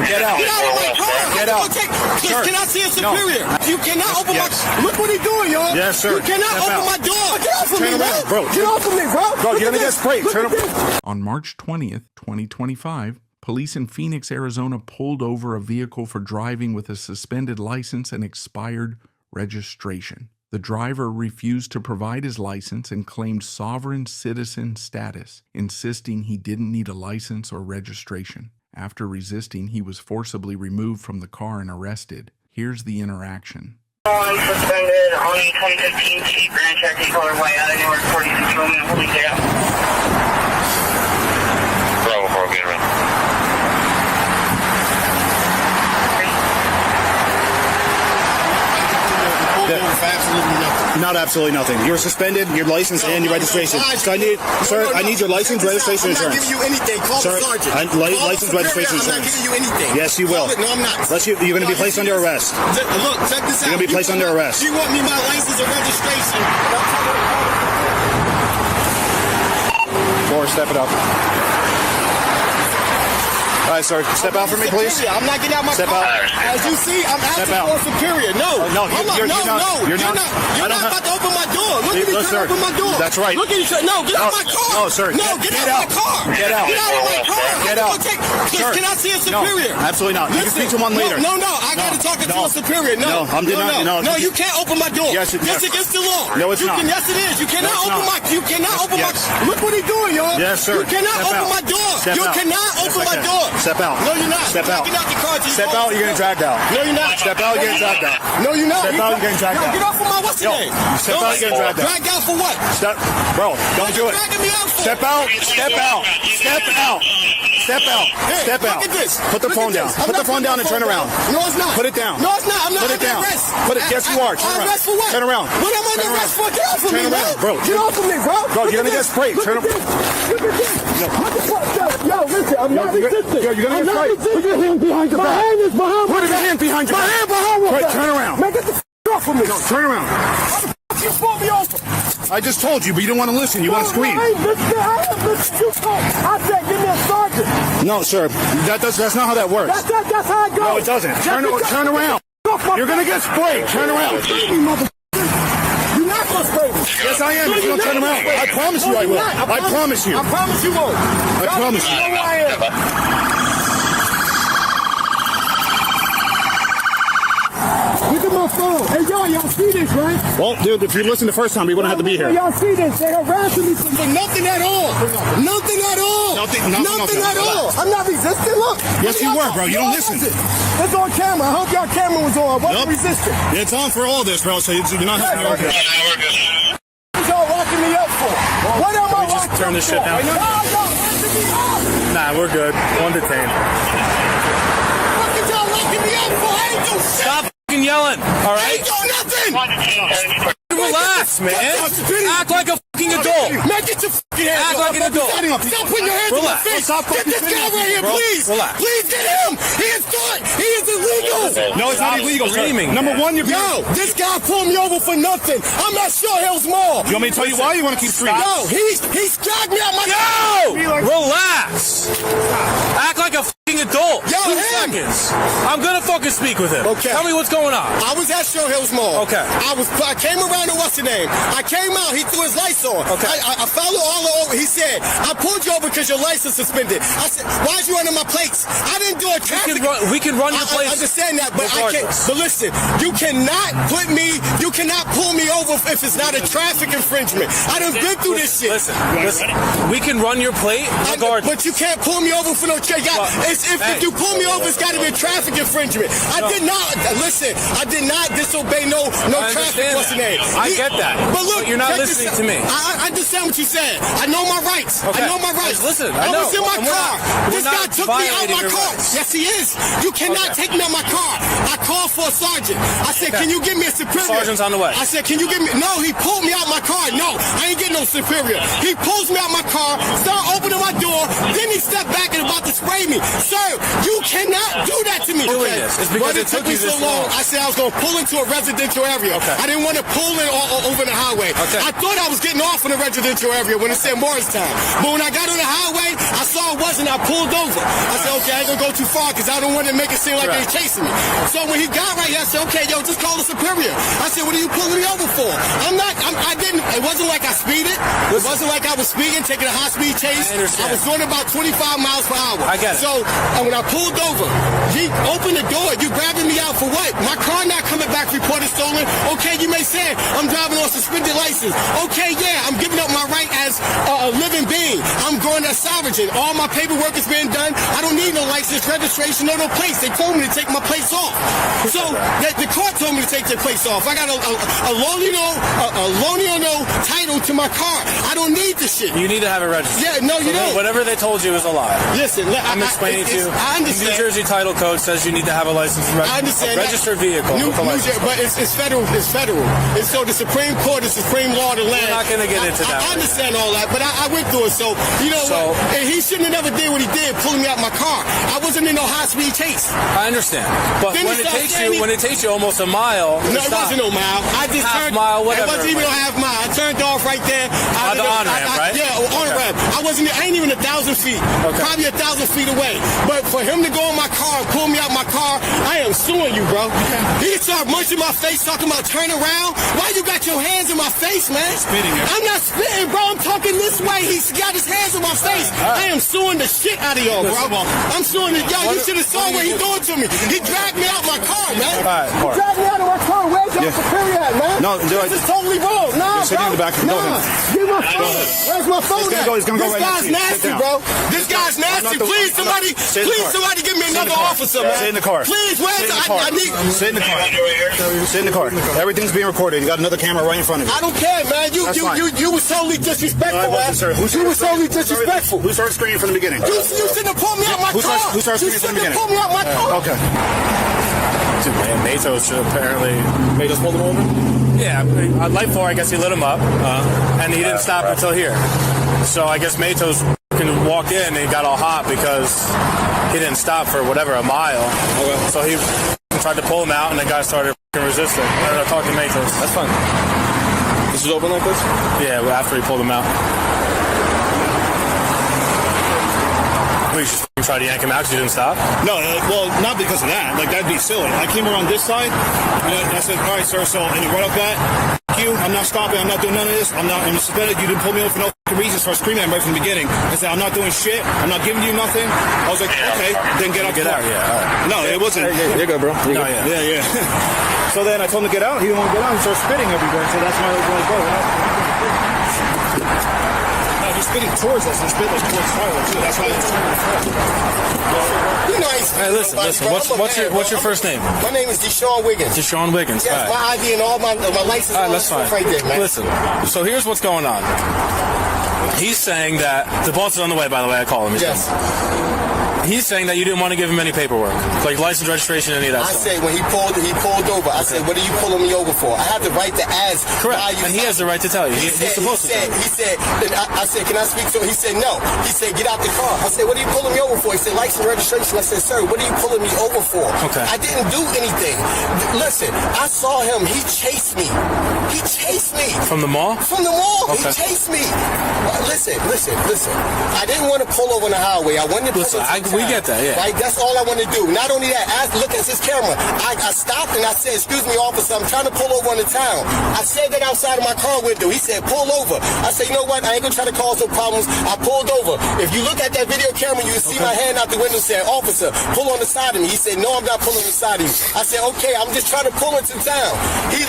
Get out. Get out of my car. Get out. Sir. Can I see a superior? No. You cannot open my... Look what he's doing, y'all. Yes, sir. You cannot open my door. Get off of me, bro. Get off of me, bro. Bro, you're going to get sprayed. Turn around. On March 20th, 2025, police in Phoenix, Arizona pulled over a vehicle for driving with a suspended license and expired registration. The driver refused to provide his license and claimed sovereign citizen status, insisting he didn't need a license or registration. After resisting, he was forcibly removed from the car and arrested. Here's the interaction. Suspended on the 2015 Jeep Grand Cherokee color white out of Newark 46 Roman holding data. Bravo 4, get around. Not absolutely nothing. You're suspended, your license, and your registration. So I need, sir, I need your license, registration, insurance. I'm not giving you anything. Call the sergeant. License, registration, insurance. I'm not giving you anything. Yes, you will. No, I'm not. You're going to be placed under arrest. Look, check this out. You're going to be placed under arrest. You want me my license and registration? Or step it up. All right, sir. Step out for me, please. I'm not getting out my car. As you see, I'm asking for a superior. No. You're not about to open my door. Look at me trying to open my door. That's right. Look at you. No, get out of my car. No, sir. No, get out of my car. Get out. Get out of my car. Get out. Can I see a superior? No, absolutely not. You can speak to one later. No. I got to talk to a superior. No, you can't open my door. Yes, it's against the law. No, it's not. Yes, it is. You cannot open my. Look what he's doing, y'all. Yes, sir. You cannot open my door. You cannot open my door. Step out. No, you're not. Step out. Get out the car. Step out, you're getting dragged out. No, you're not. Step out, you're getting dragged out. No, you're not. Step out, you're getting dragged out. Get off of my what's your name? Step out, you're getting dragged out. Dragged out for what? Bro, don't do it. Step out. Step out. Step out. Step out. Step out. Look at this. Put the phone down. Put the phone down and turn around. No, it's not. Put it down. No, it's not. I'm not under arrest. Put it. Yes, you are. Turn around. Arrest for what? Turn around. What am I under arrest for? Get off of me, bro. Get off of me, bro. Bro, you're gonna get sprayed. Turn around. Look at this. Yo, listen. I'm not resisting. You're gonna get sprayed. Put your hand behind your back. My hand is behind. Put your hand behind your back. My hand behind your back. Turn around. Man, get the off of me. No, turn around. You pulled me over. I just told you, but you didn't want to listen. You want to scream. I said, give me a sergeant. No, sir. That's not how that works. That's how it goes. No, it doesn't. Turn around. You're going to get sprayed. Turn around. You're not going to spray me. Yes, I am. If you don't turn around. I promise you I will. I promise you. I promise you won't. I promise you. You know who I am. Look at my phone. Hey, y'all see this, right? Well, dude, if you listened the first time, we wouldn't have to be here. Y'all see this? They're harassing me for nothing at all. Nothing at all. Nothing at all. I'm not resisting. Look. Yes, you were, bro. You don't listen. It's on camera. I hope y'all camera was on. I wasn't resisting. It's on for all this, bro, so you're not having to work it. What y'all locking me up for? What am I locking just turn this shit down? Nah, we're good. One detained. What are y'all locking me up for? I ain't do shit. Stop fucking yelling, all right? I ain't doing nothing. Relax, man. Act like a fucking adult. Man, get your fucking hands Act like an adult. Stop putting your hands on my face. Get this guy right here, please. Relax. Please get him. He is good. He is illegal. No, it's not illegal. Screaming. Number one, you're... Yo, this guy pulled me over for nothing. I'm at Short Hills Mall. You want me to tell you why? You want to keep screaming? No, he's dragged me out my... Yo! Relax. Act like a fucking adult. Yo, 2 seconds. I'm gonna fucking speak with him. Okay. Tell me what's going on. I was at Short Hills Mall. Okay. I came around and what's the name? I came out, he threw his lights on. Okay. I followed all over. He said, I pulled you over because your license suspended. I said, why'd you running my plates? I didn't do a traffic. We can run your plates. I understand that, but I can't. But listen, you cannot pull me over if it's not a traffic infringement. I done been through this shit. Listen. We can run your plate regardless. But you can't pull me over for no traffic. If you pull me over, it's got to be a traffic infringement. I did not disobey no traffic. What's the name? I get that. But look, you're not listening to me. I understand what you said. I know my rights. Okay. I know my rights. Listen, I was in my car. This guy took me out my car. Rights. Yes, he is. You cannot take me out my car. I called for a sergeant. I said, can you give me a superior? Sergeant's on the way. I said, can you give me... No, he pulled me out my car. No, I ain't getting no superior. He pulls me out my car, started opening my door, then he stepped back and about to spray me. Sir, you cannot do that. that to me. doing this? It's because But it took you so this long. I said I was going to pull into a residential area. Okay. I didn't want to pull in over the highway. Okay. I thought I was getting off in a residential area when it said Morristown. But when I got on the highway, I saw it wasn't. I pulled over. I said, okay, I ain't going to go too far because I don't want to make it seem like they're chasing me. So when he got right here, I said, okay, yo, just call the superior. I said, what are you pulling me over for? It wasn't like I speeded. It wasn't like I was speeding, taking a high-speed chase. I was doing about 25 miles per hour. I get it. So when I pulled over, he opened the door. You grabbing me out for what? My car not coming back reported stolen. Okay, you may say I'm driving on suspended license. Okay, yeah, I'm giving up my right as a living being. I'm going to salvaging. All my paperwork is being done. I don't need no license, registration, or no plates. They told me to take my plates off. So the court told me to take their plates off. I got a Lonio title to my car. I don't need this shit. You need to have it registered. Yeah, no, you don't. Whatever they told you is a lie. Listen, I'm explaining to you. I understand. New Jersey title code says you need to have a license. I understand a registered vehicle with a license. But it's federal. It's federal. And so the Supreme Court is the supreme law of the land. We're not going to get into that. I understand all that, but I went through it. So, you know what? And he shouldn't have never did what he did, pulling me out my car. I wasn't in no high-speed chase. I understand. But Then when it takes you almost a mile, no, it wasn't no mile. I just half turned. mile, whatever. It wasn't even a half mile. I turned off right there. On the on-ramp, right? Yeah, on ramp. I ain't even 1,000 feet. Okay. Probably 1,000 feet away. But for him to go in my car and pull me out my car, I am suing you, bro. He started munching my face, talking about turn around. Why you got your hands in my face, man? Spitting it. I'm not spitting, bro. I'm talking this way. He's got his hands in my face. I am suing the shit out of y'all, bro. I'm suing the y'all. You should have saw what he doing to me. He dragged me out my car, man. He dragged me out of my car. Where's your superior at, man? No, this is totally wrong. Nah, You're sitting bro. in the back. Go ahead. Give me my phone. Where's my phone at? He's gonna go This right guy's next to you. Sit nasty, down. bro. This guy's nasty. Please, somebody give me another officer, man. Sit in the car. Please, where's I need... Sit in the car. Sit in the car. Everything's being recorded. You got another camera right in front of you. I don't care, man. You was totally disrespectful, man. You was totally disrespectful. Who started screaming from the beginning? You shouldn't have pulled me out my car. Who started screaming from the beginning? You shouldn't have pulled me out my car. Okay. Man, Matos apparently. Matos pulled him over? Yeah, on light 4, I guess he lit him up, and he didn't stop until here. So I guess Matos can walk in and he got all hot because he didn't stop for whatever, a mile. Okay. So he tried to pull him out, and the guy started resisting. I talked to Matos. That's fine. This is open like this? Yeah, after he pulled him out. We just tried to yank him out because he didn't stop? No, well, not because of that. Like, that'd be silly. I came around this side, and I said, all right, sir, so, and he right up that, you, I'm not stopping, I'm not doing none of this, I'm suspended, you didn't pull me over for no reason, start screaming at me right from the beginning. I said, I'm not doing shit, I'm not giving you nothing. I was like, okay, then get out. Get out, yeah, all right. No, it wasn't. You're good, bro. You're good. Yeah. So then I told him to get out, he didn't want to get out, he started spitting everywhere, so that's why I was like, go. He's spitting towards us and spit like towards Tyler too. That's why it's You know, hey, listen. What's your first name? My name is Deshaun Wiggins. Deshaun Wiggins. Yes, all right. my ID and all my license. All right, that's fine. Right there, man. Listen. So here's what's going on. He's saying that the boss is on the way. By the way, I call him. Yes. He's saying that you didn't want to give him any paperwork, like license, registration, any of that stuff. I said when he pulled over. I said, "What are you pulling me over for?" I have the right to ask. Correct, and he has the right to tell you. He's supposed to tell you. He said, I said, "Can I speak to him?" He said, "No." He said, "Get out the car." I said, "What are you pulling me over for?" He said, "License, registration." I said, "Sir, what are you pulling me over for?" Okay. I didn't do anything. Listen, I saw him. He chased me. From the mall? From the mall. Okay. He chased me. Listen. I didn't want to pull over on the highway. I wanted to pull over. We get that, yeah. Right? That's all I want to do. Not only that, look at his camera. I stopped and I said, "Excuse me, officer, I'm trying to pull over on the town." I said that outside of my car window. He said, "Pull over." I said, "You know what? I ain't going to try to cause no problems." I pulled over. If you look at that video camera, you see my hand out the window saying, "Officer, pull on the side of me." He said, "No, I'm not pulling on the side of you." I said, "Okay, I'm just trying to pull into town."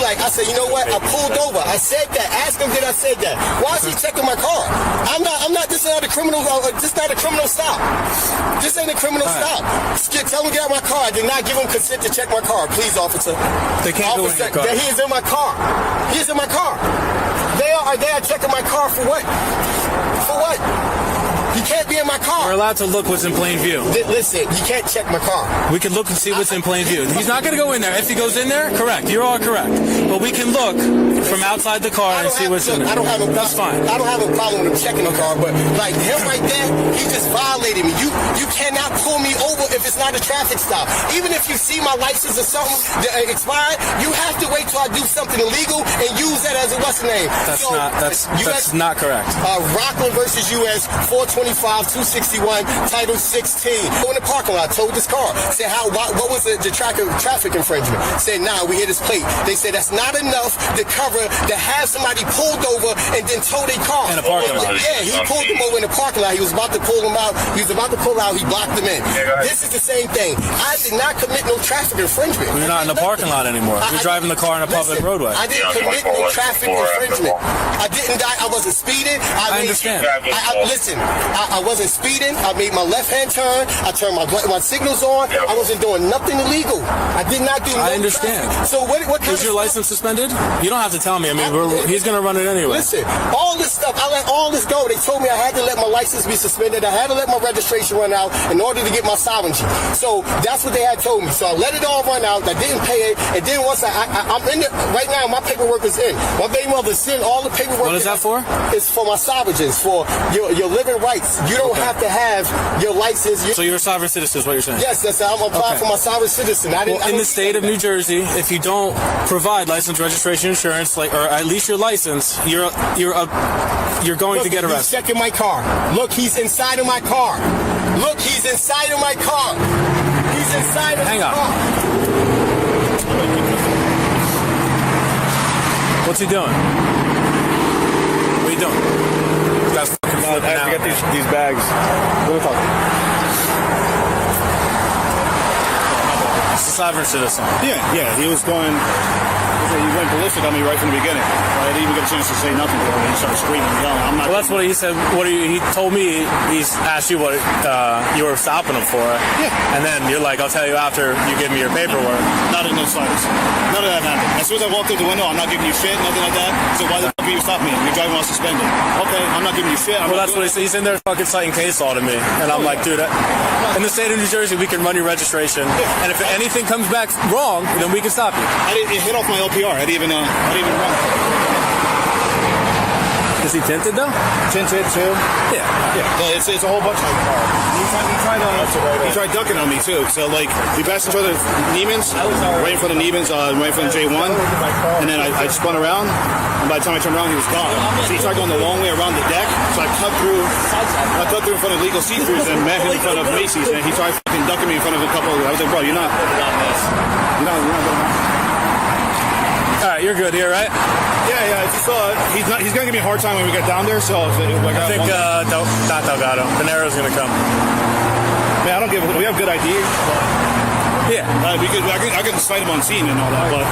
I said, "You know what? I pulled over." I said that. Ask him, did I say that? Why is he checking my car? I'm not, this is not a criminal, this is not a criminal stop. This ain't a criminal stop. Tell him to get out of my car. I did not give him consent to check my car. Please, officer. They can't go in your car. He is in my car. He is in my car. They are checking my car for what? For what? You can't be in my car. We're allowed to look what's in plain view. Listen, you can't check my car. We can look and see what's in plain view. He's not going to go in there. If he goes in there, correct. You're all correct. But we can look from outside the car and see what's in there. I don't have a problem. That's fine. I don't have a problem with him checking the car, but like him right there, he just violated me. You cannot pull me over if it's not a traffic stop. Even if you see my license or something expired, you have to wait till I do something illegal and use that as a what's the name. That's not correct. Rockland versus U.S. 425-261, Title 16. In the parking lot, towed this car. Said, what was the traffic infringement? Said, nah, we hit his plate. They said that's not enough to cover to have somebody pulled over and then tow their car. In a parking lot. Yeah, he pulled him over in the parking lot. He was about to pull him out. He was about to pull out. He blocked him in. This is the same thing. I did not commit no traffic infringement. You're not in the parking lot anymore. You're driving the car on a public roadway. I didn't commit no traffic infringement. I wasn't speeding. I understand. I wasn't speeding. I made my left-hand turn. I turned my signals on. I wasn't doing nothing illegal. I did not do I understand. Traffic. So what kind Was your license suspended? You don't have to tell me. I mean, he's going to run it anyway. Listen, all this stuff, I let all this go. They told me I had to let my license be suspended. I had to let my registration run out in order to get my sovereignty. So that's what they had told me. So I let it all run out. I didn't pay it. And then once I'm in it, right now, my paperwork is in. My baby mother sent all the paperwork. What is that for? It's for my sovereignty, for your living rights. You don't have to have your license. So you're a sovereign citizen is what you're saying? Yes, I'm applying for my sovereign citizen. In the state of New Jersey, if you don't provide license, registration, insurance, or at least your license, you're going to get arrested. He's checking my car. Look, he's inside of my car. Look, he's inside of my car. He's inside of my car. Hang on. What's he doing? What are you doing? You guys fucking flipping out. I have to get these bags. What are we talking? It's a sovereign citizen. Yeah. He was going. He went ballistic on me right from the beginning. I didn't even get a chance to say nothing to him. He started screaming, yelling. I'm not. Well, that's what he said. He told me he's asked you what you were stopping him for. Yeah. And then you're like, I'll tell you after you give me your paperwork. Not in those slides. None of that happened. As soon as I walked through the window, I'm not giving you shit, nothing like that. So why the fuck are you stopping me? You're driving while suspended. Okay, I'm not giving you shit. Well, that's what he said. He's in there fucking citing case law to me. And I'm like, dude, in the state of New Jersey, we can run your registration. Yeah. And if anything comes back wrong, then we can stop you. It hit off my LPR. I didn't even run. Is he tinted though? Tinted too. Yeah. It's a whole bunch of cars. He tried ducking on me too. So like we passed each other Neiman's, right in front of Neiman's, right in front of J1, and then I spun around, and by the time I turned around, he was gone. So he tried going the long way around the deck. So I cut through in front of Legal See-Throughs and met him in front of Macy's, and he tried fucking ducking me in front of a couple. I was like, bro, you're not doing that. All right, you're good here, right? Yeah. If you saw it, he's gonna give me a hard time when we get down there. So like, I think not Delgado. Panero's gonna come. Man, I don't give. We have good ID. Yeah. I can cite him on scene and all that, but